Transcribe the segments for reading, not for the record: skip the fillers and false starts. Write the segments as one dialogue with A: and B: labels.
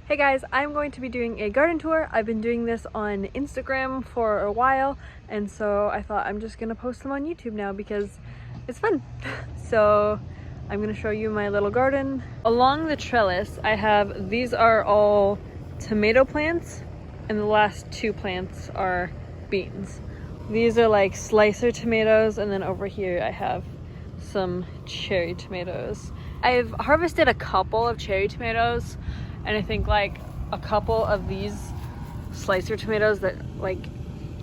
A: Hey guys, I'm going to be doing a garden tour. I've been doing this on Instagram for a while, and so I thought I'm just gonna post them on YouTube now because it's fun. So I'm gonna show you my little garden. Along the trellis, I have, these are all tomato plants, and the last two plants are beans. These are like slicer tomatoes, and then over here I have some cherry tomatoes. I've harvested a couple of cherry tomatoes, and I think like a couple of these slicer tomatoes that like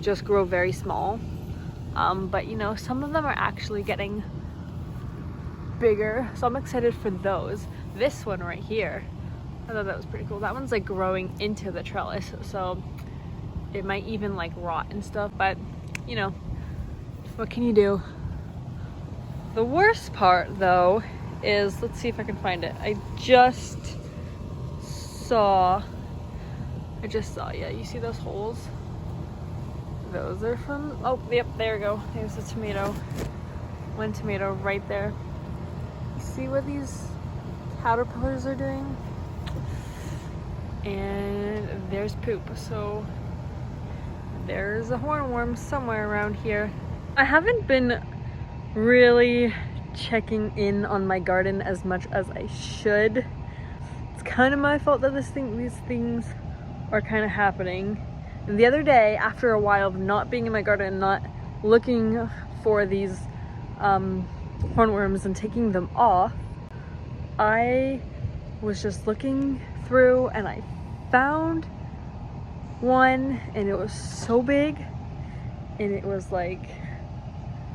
A: just grow very small. But you know, some of them are actually getting bigger, so I'm excited for those. This one right here, I thought that was pretty cool. That one's like growing into the trellis, so it might even like rot and stuff, but you know, what can you do? The worst part though is, let's see if I can find it. I just saw, yeah, you see those holes? Those are from, oh, yep, there we go. There's a tomato. One tomato right there. You see what these caterpillars are doing? And there's poop, so there's a hornworm somewhere around here. I haven't been really checking in on my garden as much as I should. It's kind of my fault that these things are kind of happening. And the other day, after a while of not being in my garden and not looking for these hornworms and taking them off, I was just looking through and I found one, and it was so big, and it was like,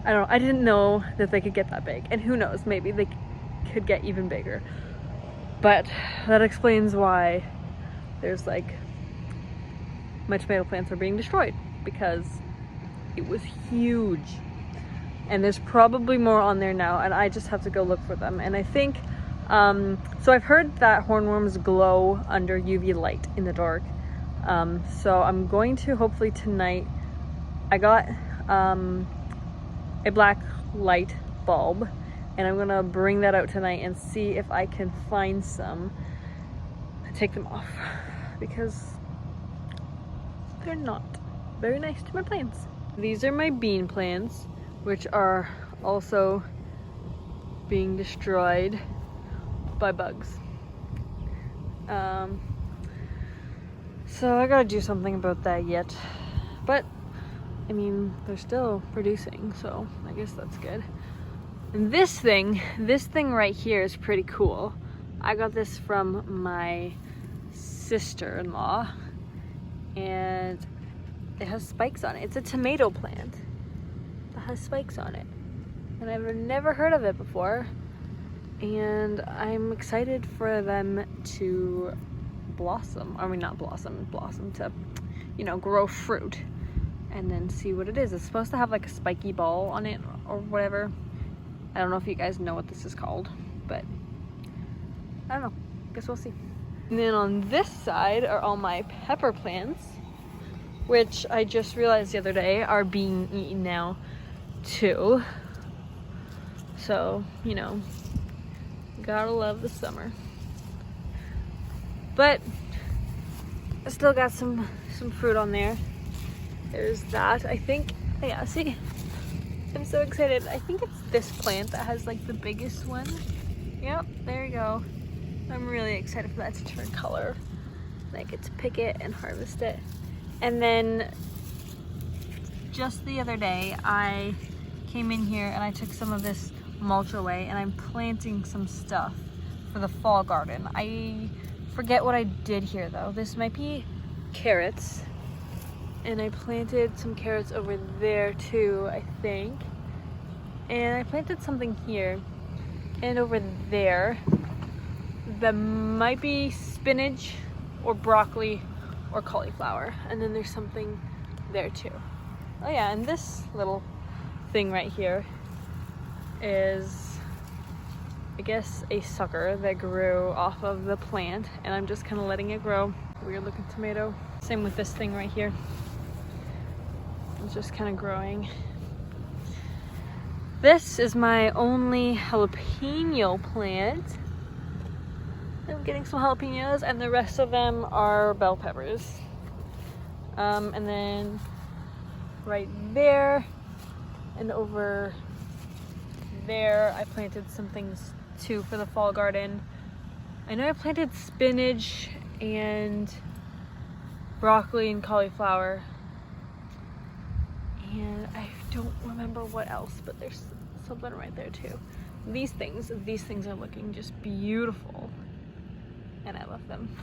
A: I don't know, I didn't know that they could get that big, and who knows, maybe they could get even bigger. But that explains why there's like, my tomato plants are being destroyed, because it was huge. And there's probably more on there now, and I just have to go look for them. And I think, so I've heard that hornworms glow under UV light in the dark. So I'm going to, hopefully tonight, I got a black light bulb, and I'm gonna bring that out tonight and see if I can find some and take them off, because they're not very nice to my plants. These are my bean plants, which are also being destroyed by bugs. So I gotta do something about that yet, but I mean, they're still producing, so I guess that's good. And this thing right here is pretty cool. I got this from my sister-in-law, and it has spikes on it. It's a tomato plant that has spikes on it, and I've never heard of it before, and I'm excited for them to blossom. I mean, not blossom to, you know, grow fruit, and then see what it is. It's supposed to have like a spiky ball on it or whatever. I don't know if you guys know what this is called, but I don't know. Guess we'll see. And then on this side are all my pepper plants, which I just realized the other day are being eaten now too. So, you know, gotta love the summer. But I still got some fruit on there. There's that, I think. Yeah, see? I'm so excited. I think it's this plant that has like the biggest one. Yep, there you go. I'm really excited for that to turn color. And I get to pick it and harvest it. And then just the other day, I came in here and I took some of this mulch away, and I'm planting some stuff for the fall garden. I forget what I did here though. This might be carrots. And I planted some carrots over there too, I think. And I planted something here and over there that might be spinach or broccoli or cauliflower. And then there's something there too. Oh yeah, and this little thing right here is, I guess, a sucker that grew off of the plant, and I'm just kind of letting it grow. Weird looking tomato. Same with this thing right here. It's just kind of growing. This is my only jalapeno plant. I'm getting some jalapenos, and the rest of them are bell peppers. And then right there and over there, I planted some things too for the fall garden. I know I planted spinach and broccoli and cauliflower, and I don't remember what else, but there's something right there too. These things are looking just beautiful, and I love them.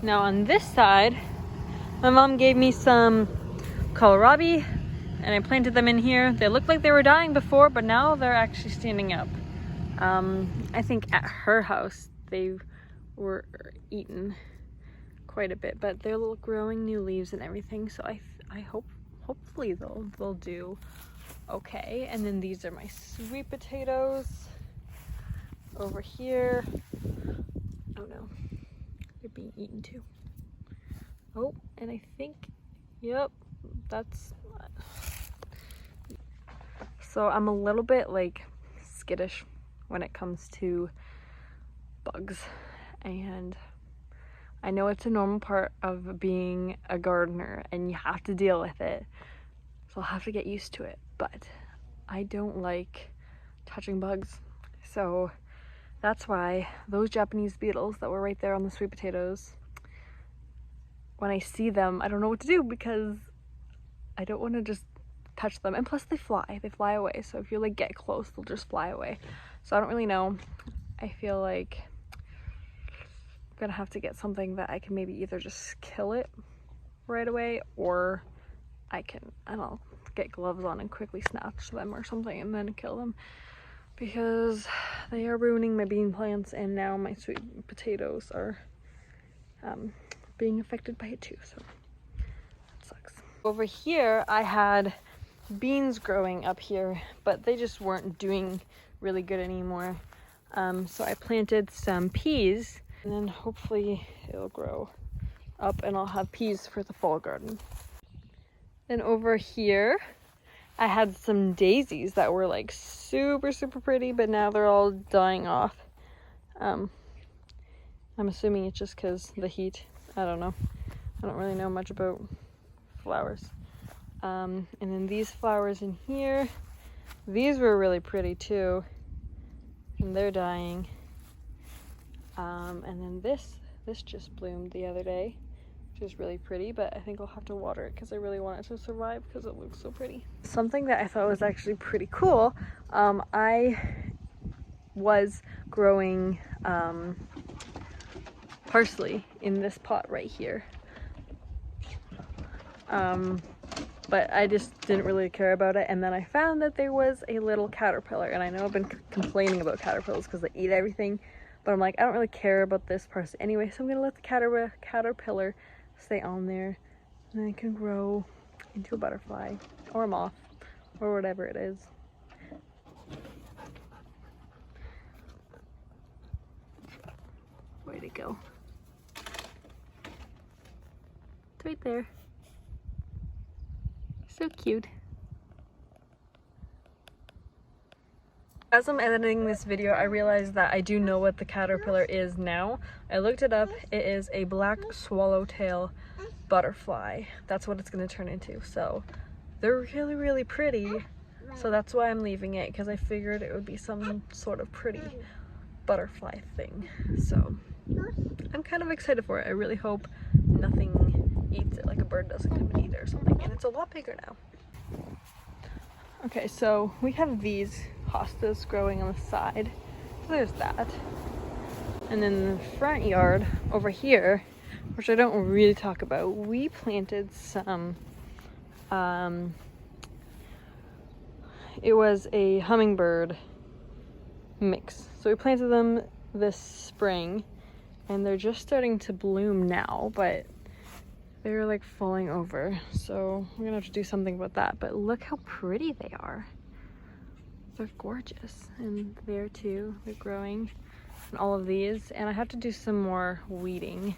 A: Now on this side, my mom gave me some kohlrabi, and I planted them in here. They looked like they were dying before, but now they're actually standing up. I think at her house they were eaten quite a bit, but they're growing new leaves and everything, so I hopefully they'll do okay. And then these are my sweet potatoes over here. Oh no, they're being eaten too. Oh, and I think, yep, that's, so I'm a little bit like skittish when it comes to bugs, and I know it's a normal part of being a gardener and you have to deal with it, so I'll have to get used to it, but I don't like touching bugs. So that's why those Japanese beetles that were right there on the sweet potatoes, when I see them, I don't know what to do because I don't want to just touch them. And plus they fly away. So if you like get close, they'll just fly away. So I don't really know. I feel like I'm gonna have to get something that I can maybe either just kill it right away, or I don't know, get gloves on and quickly snatch them or something and then kill them, because they are ruining my bean plants, and now my sweet potatoes are being affected by it too, so that sucks. Over here I had beans growing up here, but they just weren't doing really good anymore. So I planted some peas, and then hopefully it'll grow up and I'll have peas for the fall garden. Then over here I had some daisies that were like super pretty, but now they're all dying off. I'm assuming it's just because the heat. I don't know. I don't really know much about flowers. And then these flowers in here, these were really pretty too, and they're dying. And then this just bloomed the other day, which is really pretty, but I think I'll have to water it because I really want it to survive because it looks so pretty. Something that I thought was actually pretty cool, I was growing parsley in this pot right here, but I just didn't really care about it, and then I found that there was a little caterpillar, and I know I've been complaining about caterpillars because they eat everything, but I'm like, I don't really care about this parsley anyway, so I'm gonna let the caterpillar stay on there, and then it can grow into a butterfly or a moth or whatever it is. Way to go. It's right there. So cute. As I'm editing this video, I realized that I do know what the caterpillar is now. I looked it up. It is a black swallowtail butterfly. That's what it's going to turn into. So they're really pretty. So that's why I'm leaving it, because I figured it would be some sort of pretty butterfly thing. So I'm kind of excited for it. I really hope nothing eats it, like a bird doesn't come and eat it or something. And it's a lot bigger now. Okay, so we have these hostas growing on the side. So there's that. And then in the front yard over here, which I don't really talk about, we planted some, it was a hummingbird mix. So we planted them this spring, and they're just starting to bloom now, but they're like falling over, so we're gonna have to do something about that. But look how pretty they are. They're gorgeous. And there too, they're growing, and all of these. And I have to do some more weeding,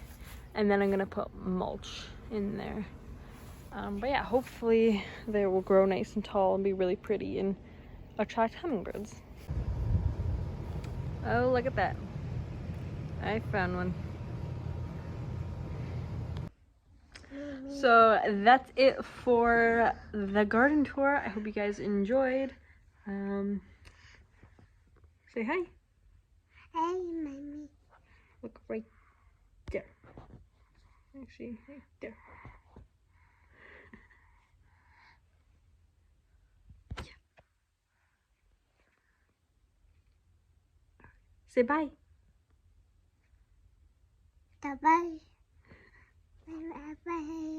A: and then I'm gonna put mulch in there. But yeah, hopefully they will grow nice and tall and be really pretty and attract hummingbirds. Oh, look at that. I found one. So that's it for the garden tour. I hope you guys enjoyed. Say hi.
B: Hey, mommy.
A: Look right there. Actually, right there. Say bye.
B: Bye bye. Bye bye.